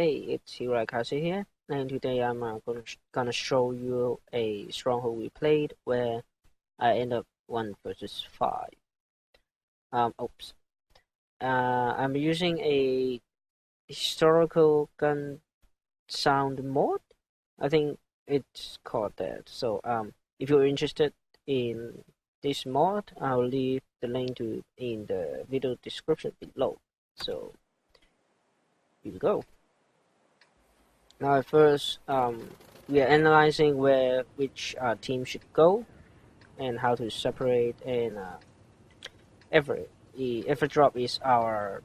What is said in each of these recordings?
Hey, it's Hirokazu here, and today I'm gonna show you a stronghold we played where I end up 1 versus 5. Oops. I'm using a historical gun sound mod. I think it's called that. So, if you're interested in this mod, I'll leave the link to in the video description below. So, here we go. Now, at first, we are analyzing which team should go and how to separate. And every drop is our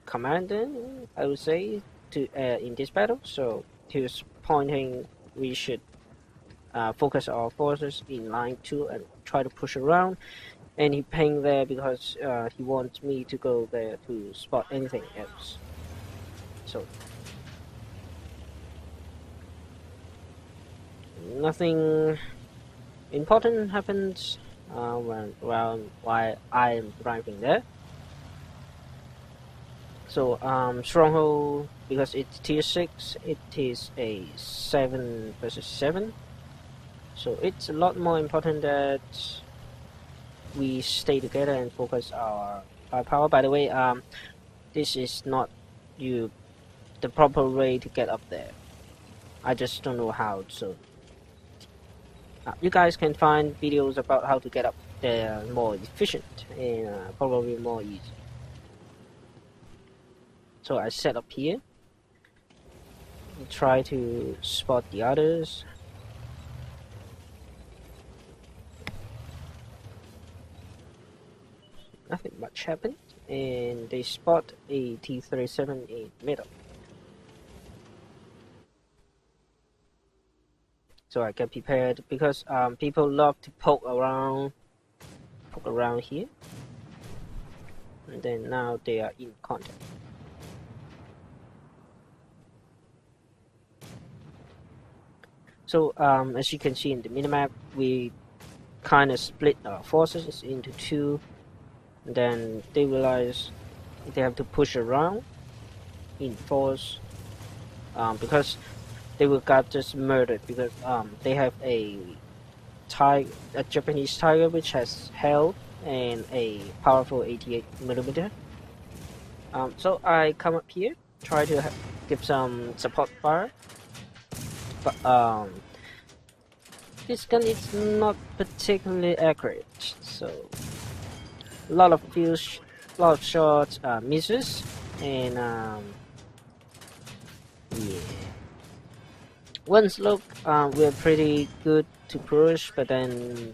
commander, I would say, to in this battle. So he was pointing we should focus our forces in line 2 and try to push around. And he pinged there because he wants me to go there to spot anything else. So nothing important happens while I'm driving there. So stronghold, because it's tier 6, it is a 7 versus 7. So it's a lot more important that we stay together and focus our firepower. By the way, this is not the proper way to get up there. I just don't know how. So you guys can find videos about how to get up there more efficient and probably more easy. So I set up here and try to spot the others. Nothing much happened, and they spot a T37 in middle. So I get prepared because people love to poke around here, and then now they are in contact. So as you can see in the minimap, we kind of split our forces into 2, and then they realize they have to push around in force because they got just murdered because they have a Japanese tiger which has health and a powerful 88mm. So I come up here, try to give some support fire, but this gun is not particularly accurate. So a lot of shots misses, and yeah. Once look, we're pretty good to push, but then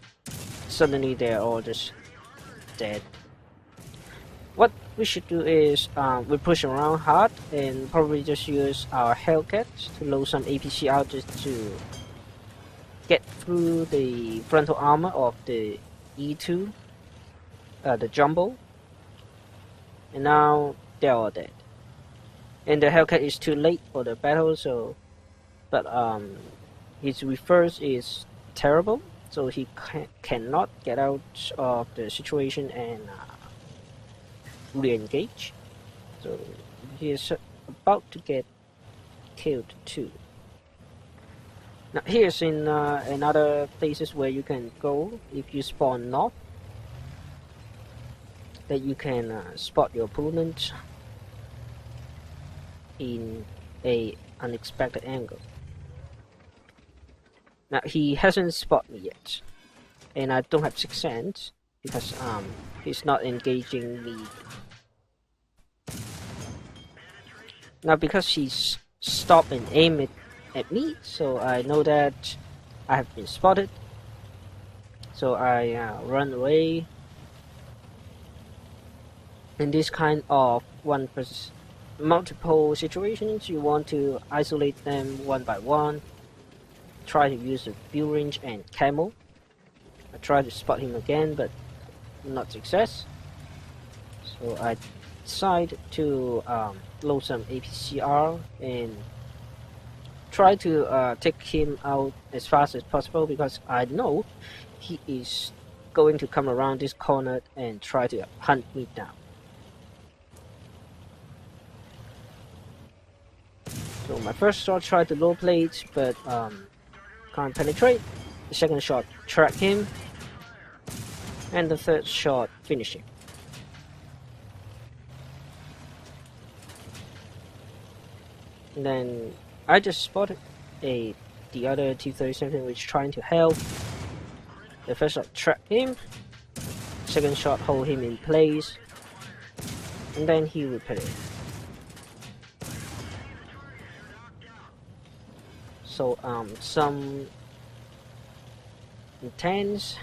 suddenly they're all just dead. What we should do is we push around hard and probably just use our Hellcats to load some APC out just to get through the frontal armor of the E2, the jumbo. And now they're all dead. And the Hellcat is too late for the battle, so. But his reverse is terrible, so he cannot get out of the situation and re-engage. So he is about to get killed too. Now here's in another places where you can go if you spawn north, that you can spot your opponent in a unexpected angle. Now he hasn't spotted me yet, and I don't have 6th sense because he's not engaging me. Now because he's stopped and aimed at me, so I know that I have been spotted. So I run away. In this kind of one versus multiple situations, you want to isolate them one by one. Try to use the view range and camo. I try to spot him again, but not success. So I decide to load some APCR and try to take him out as fast as possible because I know he is going to come around this corner and try to hunt me down. So my first shot tried to low plate, but can't penetrate. The second shot tracked him, and the third shot finished him. And then I just spotted the other T37 which trying to help. The first shot tracked him, second shot hold him in place, and then he repaired. So some intense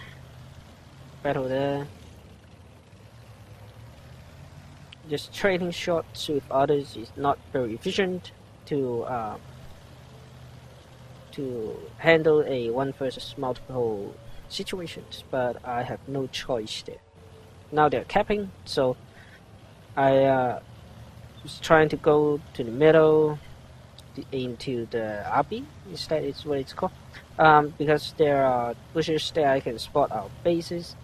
battle there. Just trading shots with others is not very efficient to handle a one versus multiple situations, but I have no choice there. Now they're capping, so I was trying to go to the middle into the RB, is that is what it's called, because there are bushes there I can spot our bases.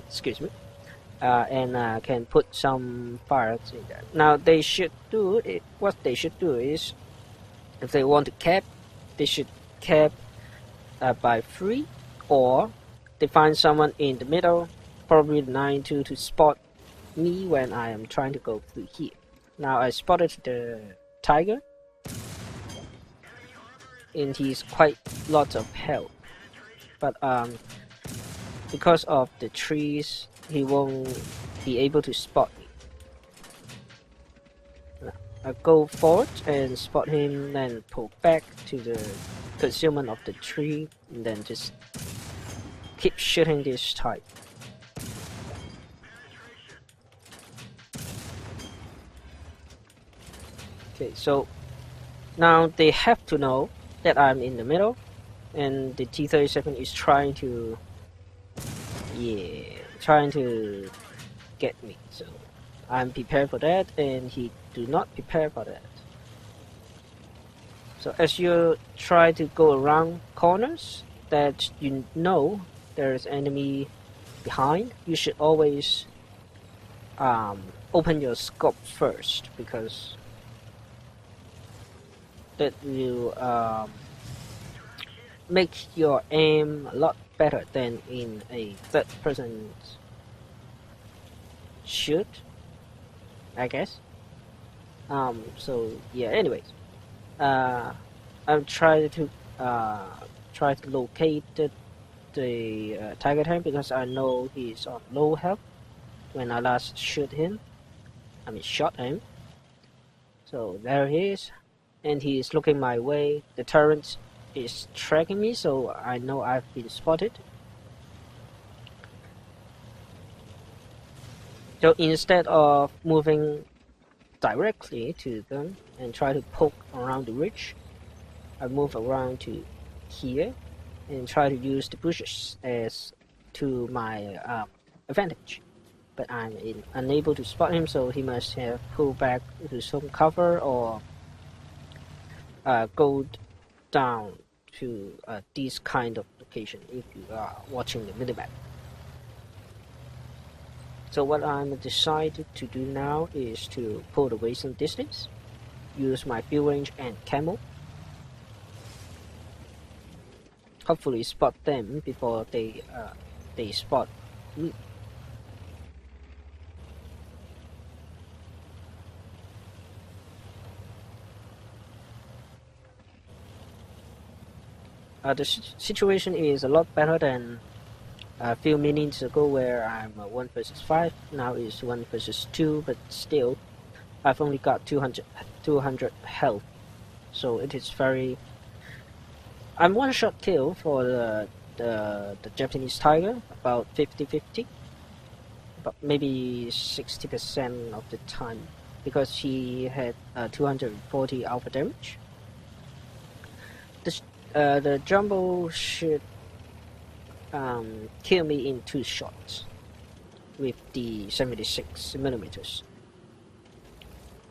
Excuse me. And can put some fires in there. Now they should do it. What they should do is, if they want to cap, they should cap by 3, or they find someone in the middle, probably the 9-2, to spot me when I am trying to go through here. Now I spotted the tiger, and he's quite lots of health, but because of the trees, he won't be able to spot me. Now, I go forward and spot him, then pull back to the concealment of the tree, and then just keep shooting this type. Okay, so now they have to know that I'm in the middle, and the T37 is trying to get me. So I'm prepared for that, and he do not prepare for that. So as you try to go around corners that you know there is enemy behind, you should always open your scope first, because that will make your aim a lot better than in a third person shoot, I guess. So yeah, anyways, I'm trying to locate the tiger tank, because I know he's on low health when I last shot him. So there he is, and he is looking my way. The turret is tracking me, so I know I've been spotted. So instead of moving directly to them and try to poke around the ridge, I move around to here and try to use the bushes as to my advantage. But I'm unable to spot him, so he must have pulled back to some cover, or go down to this kind of location if you are watching the minimap. So what I'm decided to do now is to pull away some distance, use my field range and camo, hopefully spot them before they spot me. The situation is a lot better than a few minutes ago, where I'm 1 versus 5. Now it's 1 versus 2, but still I've only got 200 health, so it is very... I'm one shot kill for the Japanese tiger, about 50-50, but maybe 60% of the time, because he had 240 alpha damage. The jumbo should kill me in 2 shots with the 76 millimeters.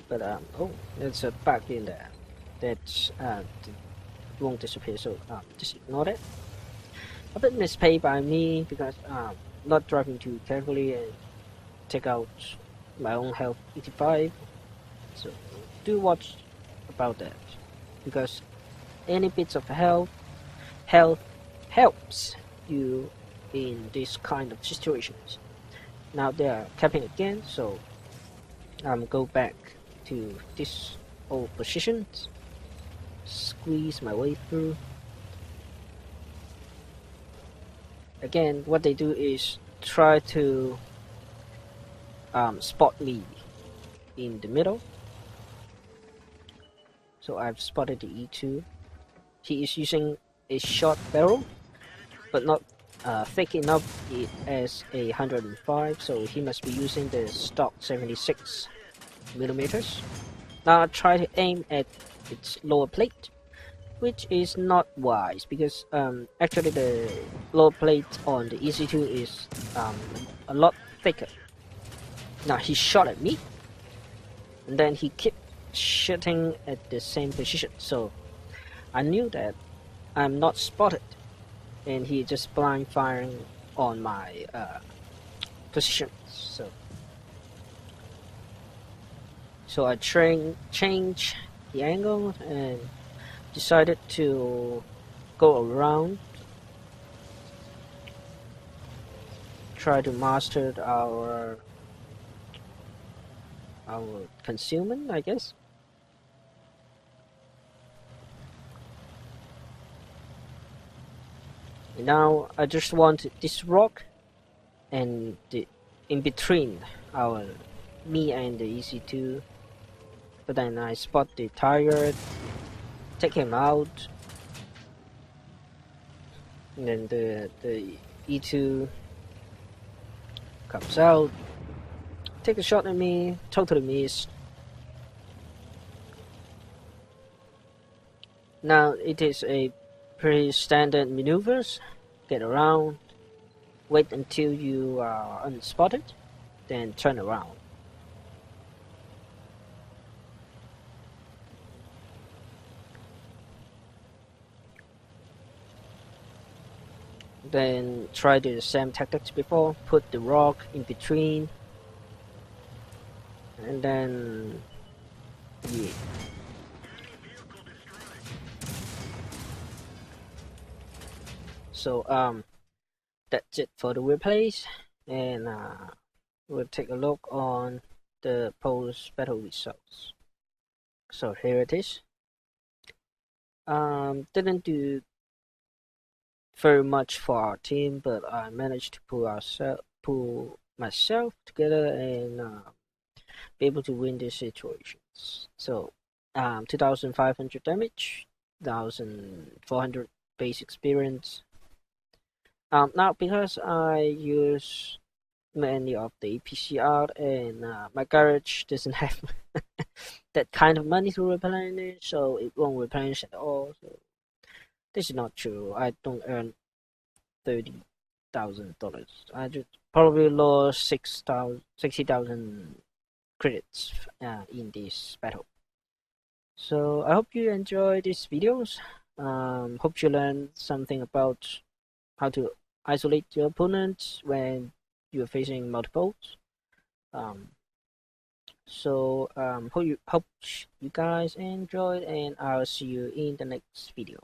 But oh, there's a bug in there that won't disappear, so just ignore it. A bit mispaid by me, because not driving too carefully and take out my own health 85. So do watch about that, because any bits of health helps you in this kind of situations. Now they are capping again, so I'm go back to this old position, squeeze my way through. Again, what they do is try to spot me in the middle. So I've spotted the E2. He is using a short barrel, but not thick enough as a 105, so he must be using the stock 76 millimeters. Now I try to aim at its lower plate, which is not wise, because actually the lower plate on the EC2 is a lot thicker. Now he shot at me, and then he kept shooting at the same position, so I knew that I'm not spotted, and he just blind firing on my position. So I change the angle and decided to go around, try to master our concealment, I guess. And now I just want this rock and in between our me and the EC2, but then I spot the tire, take him out, and then the E2 comes out, take a shot at me, totally missed. Now it is a pretty standard maneuvers. Get around, wait until you are unspotted, then turn around. Then try the same tactics before, put the rock in between, and then yeah. So that's it for the replays, and we'll take a look on the post battle results. So here it is. Didn't do very much for our team, but I managed to pull myself together and be able to win these situations. So 2,500 damage, 1,400 base experience. Now because I use many of the PCR and my garage doesn't have that kind of money to replenish, so it won't replenish at all. So this is not true. I don't earn $30,000. I just probably lost 60,000 credits in this battle. So I hope you enjoy these videos. Hope you learned something about how to isolate your opponents when you're facing multiples. Hope you guys enjoyed, and I'll see you in the next video.